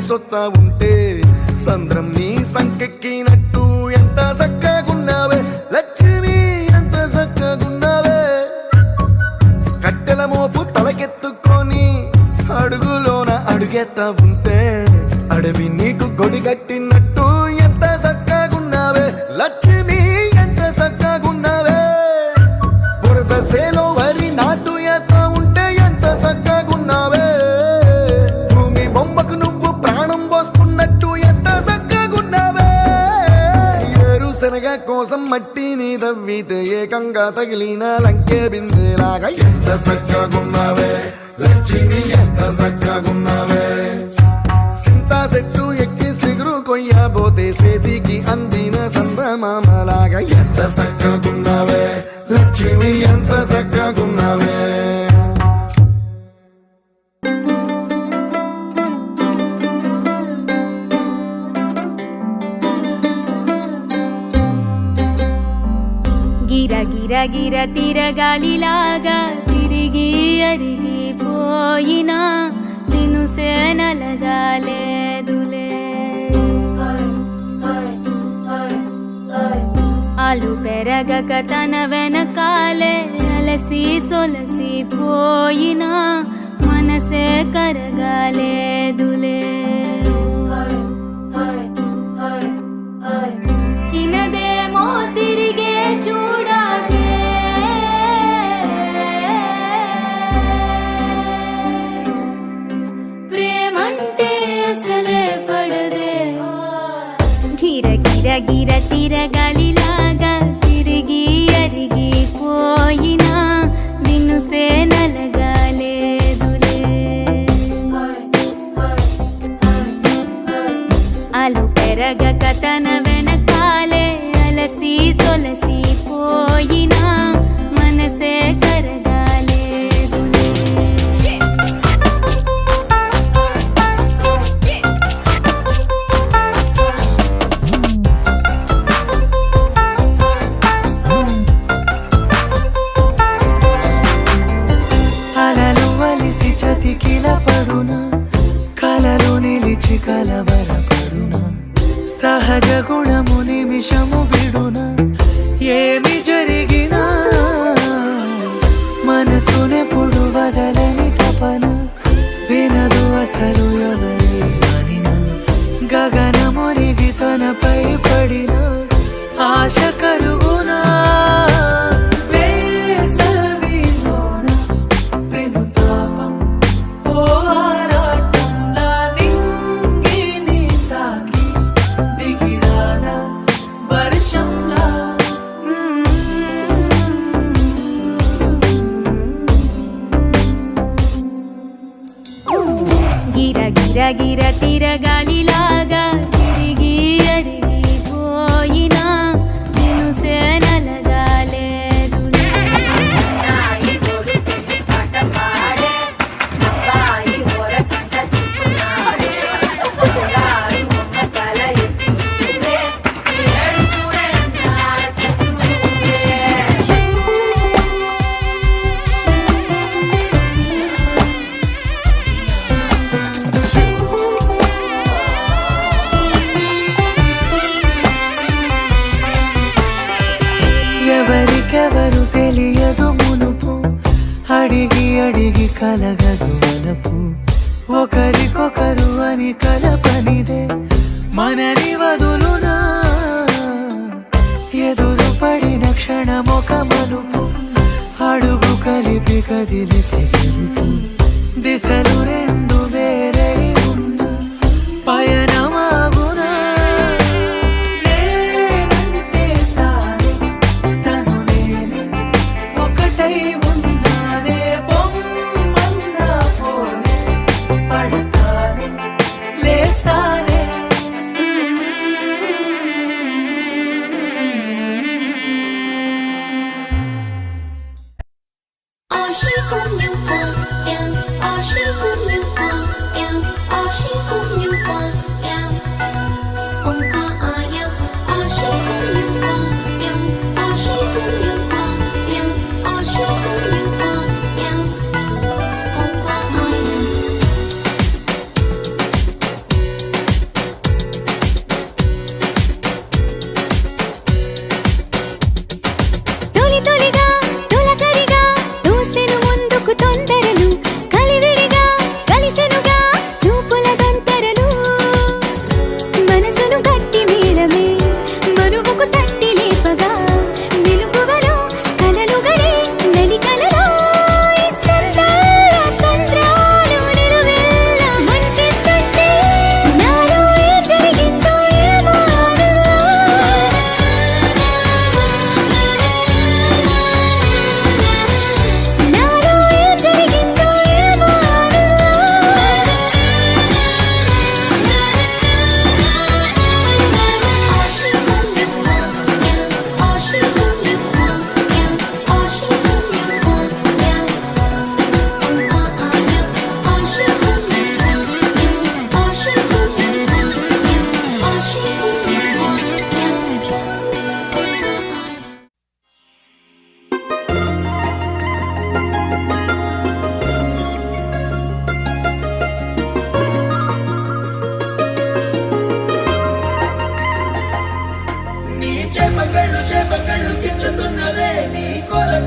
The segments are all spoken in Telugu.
సొత్తా ఉంటే సంద్రం నీ సంకెక్కినట్టు ఎంత చక్కగున్నావే లక్ష్మి, ఎంత చక్కగున్నావే. కట్టెల మోపు తలకెత్తుకొని అడుగులోన అడుగెత్తా ఉంటే అడవి నీకు గొడిగట్టినట్టు ఎంత చక్కగున్నావే లక్ష్మి, ఎంత చక్కగున్నావే. బురద సేలో వరి నాటు ఎత్తా ఉంటే ఎంత చక్కగున్నావే. భూమి బొమ్మకు నువ్వు ప్రాణం పోసుకున్నట్టు ఎంత చక్కగున్నావే. ఏరుశనగ కోసం మట్టిని తవ్వితే ఏకంగా తగిలిన లంకే బిందెలాగా ఎంత చక్కగున్నావే లక్ష్మి, ఎంత చక్కగున్నావే. సింతా చెట్టు ఎక్కి సిగురు కొయ్యబోతే చేతికి అందిన సందమామలాగా ఎంత చక్కగున్నావే లక్ష్మి, ఎంత చక్కగున్నావే. గిర గిర గిర తిరగాలిలాగా తిరిగి అరిగిపోయినా తినుసే నలగాలేదులే. ఆలు పెరగక తన వెనకాలే అలసి సొలసి పోయినా మనసే కరగాలేదులే. చిన్నదేమో తిరిగే చూడాదే, ప్రేమంటే అసలే పడదే. గిర గిర గిర తిరగాలిలాగా తిరిగి అరిగిపోయినా దినుసే నలగాలేదులే. ఆలు పెరగక తన వెనకాలే అలసి సొలసి పోయినా మనసే కరగాలేదులే. అలలు వలిసి చతికిల పడునా, కలలు నిలిచి కలవరపడునా, సహజ గుణము నిమిషము విడునా. ఏమి జరిగినా మనసునెప్పుడు వదలని తపన వినదు అసలు ఎవరి అనినా. గగనమునిగి తనపై పడిన ఆశ కలుగునా. వేసవిలోన పెనుతాపం ఓ ఆరాటంలా నింగిని తాకి దిగిరాదా వర్షంలా. గిర గిర గిర తిరగాలిలాగా తిరిగి అరిగిపోయినా దినుసే నలగాలేదులే. ఎవరికెవరు తెలియదు మునుపు, అడిగి అడిగి కలగదు వలపు. ఒకరికొకరు అని కలపనిదే మనని వదులునా. ఎదురు పడిన క్షణమొక మలుపు, అడుగు కలిపి కదిలితే గెలుపు. దిశలు రెండు వేరై ఉన్న పయనమాగునా. నేనంటే తానే, తను నేనే, ఒకటై ఉన్నానే. బొమ్మన్నా పోనే, పడతానే, లేస్తానే.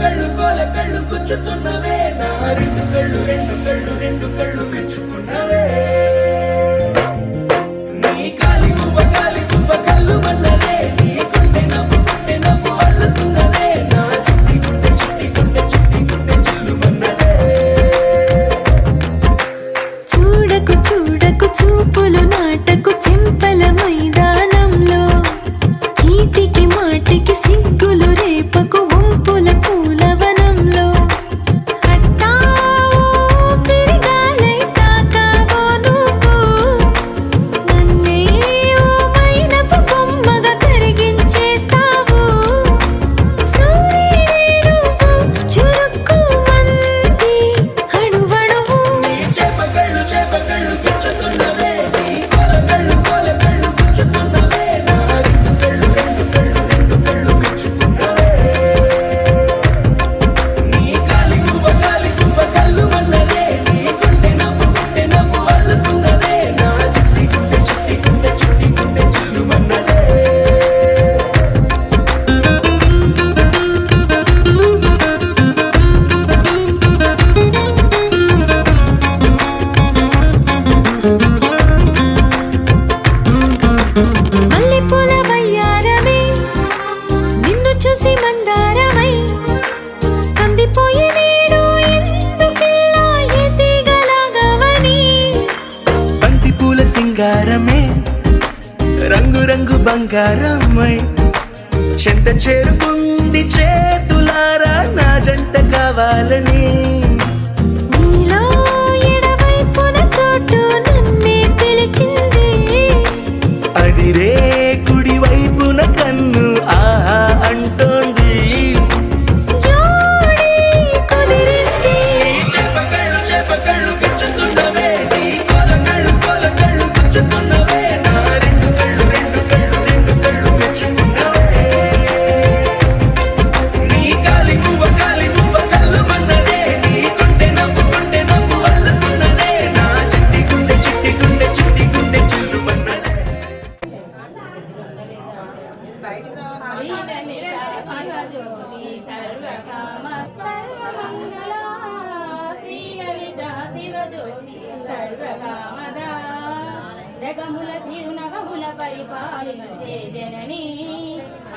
కళ్ళు కోల కళ్ళు గుచ్చుతున్నవే నా రెండు కళ్ళు రెండు కళ్ళు రెండు కళ్ళు మెచ్చుకున్నవే నీ కాలి పువ్వ కళ్ళు మన్నదే నీ గుండె నవ్వు అల్లుతున్నదే నా చిట్టి గుండె చిల్లు మన్నదే చూడకు చూడకు చూపులు నాటకు చెంపల మైదానంలో చీటికి మాటికి సిగ్గులు రేపకు వంపుల పూలవనంలో కట్టావో పెరిగాలై తాకావో నువ్వు నన్నే ఓ మైనపు బొమ్మగా కరిగించేస్తావు సూర్యుడే నువ్వు చురుక్కు మంది అణువణువు నీ చేప కళ్ళు గుచ్చుతున్నవే నీ కోల కళ్ళు గుచ్చుతున్నవే నా రెండు కళ్ళు మెచ్చుకున్నవే నీ కాలి పువ్వ కళ్ళు మన్నదే నీ గుండె నవ్వు అల్లుతున్నదే నా చిట్టి గుండె చిల్లు మన్నదే మల్లెపూల వయ్యారమే నిన్ను చూసి మందారమై కందిపోయి నేడు ఎందుకిలా ఎదిగలాగవని బంతి పూల సింగారమే రంగు రంగు బంగారమై చెంత చేరుకుంది చేతులారా నా జంట కావాలని నీలో ఎడవైపున చోటు నన్నే పిలిచింది అదిరే కుడి వైపున కన్ను ఆహా అంటోంది జోడి కుదిరింది చేప కళ్ళు గుచ్చుతున్నవే నీ కోల కళ్ళు గుచ్చుతున్నవే నా రెండు కళ్ళు మెచ్చుకున్నవే నీ కాలి పువ్వ కళ్ళు మన్నదే నీ గుండె నవ్వు అల్లుతున్నదే నా చిట్టి గుండె చిల్లు మన్నదే జగముల చిరునగముల పరిపాలించే జనని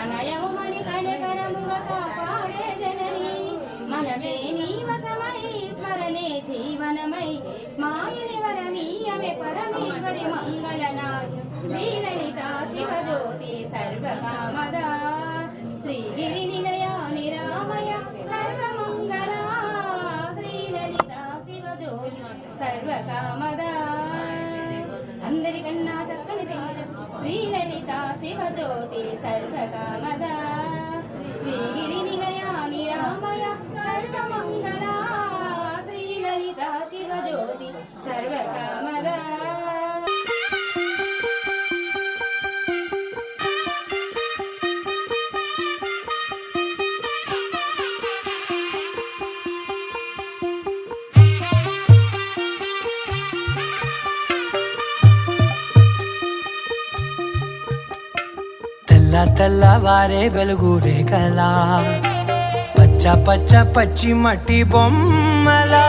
అనయముమని కనకరముగా కాపాడే జనని మనమే నీ వశమై స్మరణే జీవనమై మాయని వరమీయమే పరమేశ్వరి మంగళనాథ్ శ్రీలలిత శివజ్యోతి సర్వకామదా శ్రీగిరి నిలయ నిరామయ సర్వమంగళ శ్రీలలిత శివజ్యోతి సర్వకామదా అందరికన్నా చక్కని తేరు శ్రీలలిత శివజ్యోతి సర్వకామదా శ్రీగిరి నిలయ నిరామయ సర్వమంగళ శ్రీలలిత శివజ్యోతి సర్వకామదా తెల్లవారే వెలుగు రేఖలా పచ్చ పచ్చి మట్టి బొమ్మలా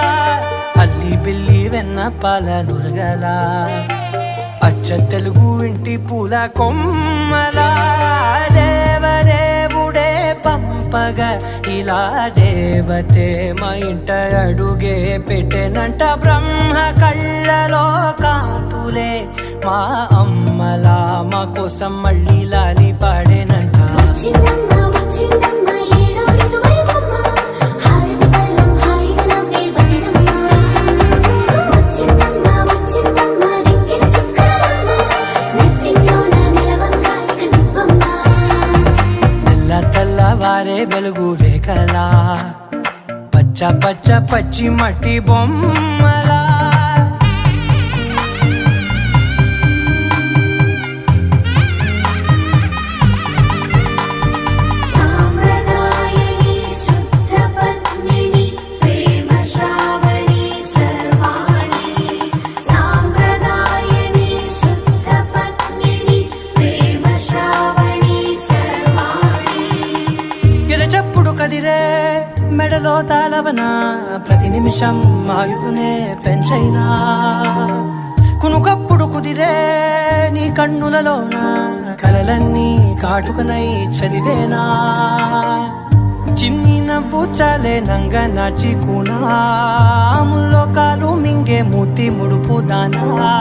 అల్లి బిల్లి వెన్న పాల నురగలా అచ్చ తెలుగు ఇంటి పూల కొమ్మలా దేవదేవుడే పంపగా ఇలా దేవతే మా ఇంట అడుగే పెట్టెనంట బ్రహ్మ కళ్ళలో కాంతులే మా అమ్మలా మా కోసం మళ్ళీ లాలి పాడేనంట వచ్చిందమ్మా వచ్చిందమ్మా ఏడో ఋతువైవమ్మా హారతి పళ్ళం హాయిగా నవ్వే వదినమ్మా వచ్చిందమ్మా నెక్కిన చుక్కలమ్మా నెట్టింట్లోన నిలవంగా ఇక నువ్వమ్మా తెల్లవారే వెలుగు రేఖలా పచ్చ పచ్చి మట్టి బొమ్మలా సాంప్రదాయని శుద్ధ పద్మిని ప్రేమ శ్రావణి సర్వాణి సాంప్రదాయని శుద్ధ పద్మిని ప్రేమ శ్రావణి సర్వాణి ఎద చప్పుడు కదిరే మెడలో తాళవన ప్రతి నిమిషం ఆయుధునే పెంచైనా కునుకప్పుడు కుదిరే నీ కన్నులలోన కలలన్నీ కాటుకనై చదివేనా చిన్ని నవ్వు చాలే నంగ నాచి కూనాముల్లోకాలు మింగే మూతి ముడుపు దానా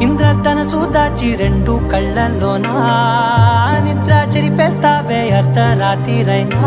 ఇంద్రధనసు దాచి రెండు కళ్ళల్లోనా నిద్ర చెరిపేస్తావే అర్ధరాత్రిరైనా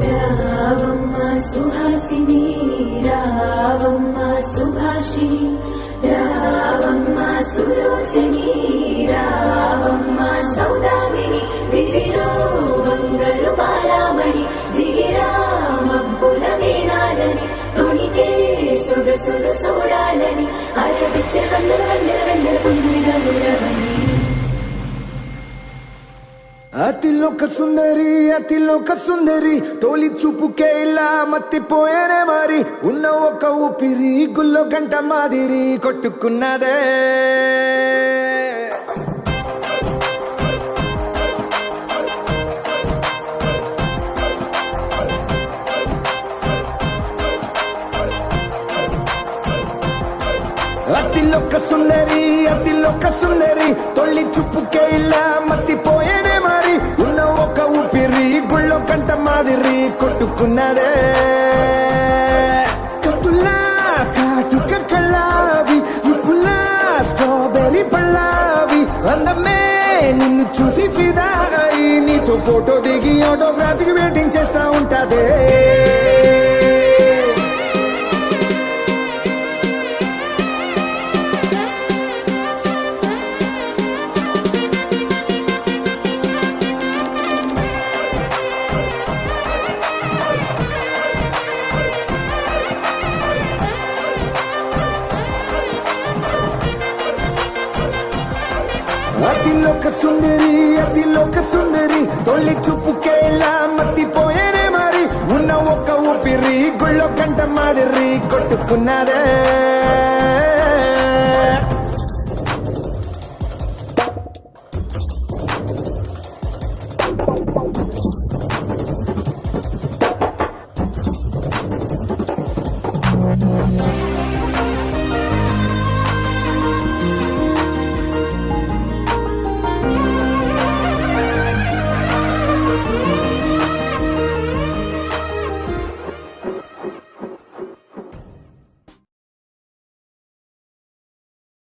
రావమ్మ సుహాసిని రావమ్మ సుభాషిణి రావమ్మ సులోచని రావమ్మ సౌదామిని దివిలో బంగారు బాలామణి దిగిరా మబ్బుల మేనాలని తొణితే సొగసులు చూడాలని అరవిచ్చ వందల వందల వందల పుంగులుగా నిలవని అతిలోక సుందరి తోలి చూపుకే ఇలా మత్తిపోయేనే మరి ఉన్న ఒక ఊపిరి గుల్లో గంట మాదిరి కొట్టుకున్నదే అతిలోక సుందరి తొలి చూపుకే ఇలా మత్తిపోయేనే మరి ఉన్న ఒక ఊపిరి గుళ్ళో కంట మాదిరి కొట్టుకున్నదే కత్తులా కాటుక కళ్ళావి ఇప్పులా స్ట్రాబెర్రీ పళ్ళావి అందమే నిన్ను చూసి ఫిదా అయి నీతో ఫోటో దిగి ఆటోగ్రాఫీకి వెయిటింగ్ చేస్తా ఉంటాదే అతిలోక సుందరి తొలి చూపుకే ఇలా మత్తిపోయేనే మరి ఉన్న ఒక ఊపిరి గుళ్ళో కంట మాదిరి కొట్టుకున్నదే